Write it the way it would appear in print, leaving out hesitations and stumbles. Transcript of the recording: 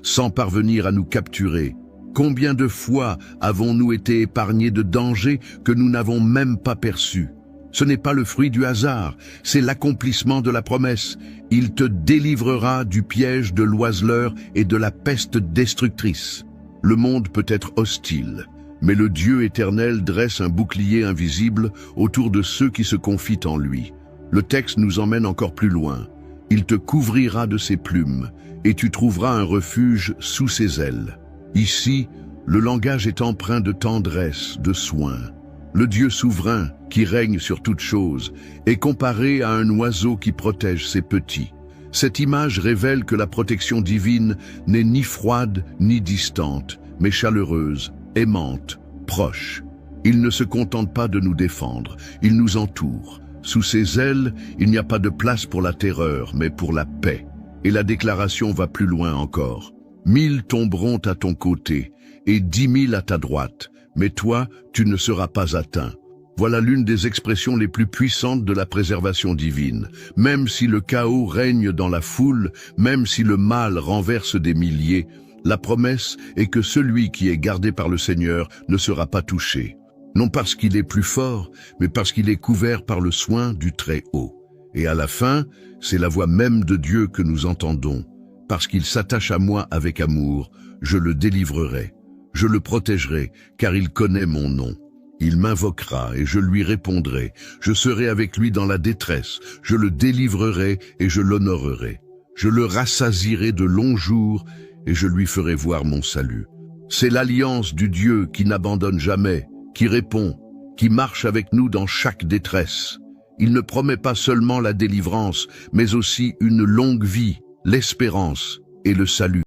sans parvenir à nous capturer. Combien de fois avons-nous été épargnés de dangers que nous n'avons même pas perçus? Ce n'est pas le fruit du hasard, c'est l'accomplissement de la promesse. Il te délivrera du piège de l'oiseleur et de la peste destructrice. Le monde peut être hostile, mais le Dieu éternel dresse un bouclier invisible autour de ceux qui se confient en lui. Le texte nous emmène encore plus loin. Il te couvrira de ses plumes, et tu trouveras un refuge sous ses ailes. Ici, le langage est empreint de tendresse, de soin. Le Dieu souverain, qui règne sur toutes choses, est comparé à un oiseau qui protège ses petits. Cette image révèle que la protection divine n'est ni froide ni distante, mais chaleureuse, aimante, proche. Il ne se contente pas de nous défendre, il nous entoure. Sous ses ailes, il n'y a pas de place pour la terreur, mais pour la paix. Et la déclaration va plus loin encore. 1000 tomberont à ton côté, et 10 000 à ta droite, mais toi, tu ne seras pas atteint. Voilà l'une des expressions les plus puissantes de la préservation divine. Même si le chaos règne dans la foule, même si le mal renverse des milliers, la promesse est que celui qui est gardé par le Seigneur ne sera pas touché. Non parce qu'il est plus fort, mais parce qu'il est couvert par le soin du Très-Haut. Et à la fin, c'est la voix même de Dieu que nous entendons. Parce qu'il s'attache à moi avec amour, je le délivrerai. Je le protégerai, car il connaît mon nom. Il m'invoquera et je lui répondrai. Je serai avec lui dans la détresse. Je le délivrerai et je l'honorerai. Je le rassasierai de longs jours et je lui ferai voir mon salut. C'est l'alliance du Dieu qui n'abandonne jamais, qui répond, qui marche avec nous dans chaque détresse. Il ne promet pas seulement la délivrance, mais aussi une longue vie, l'espérance et le salut.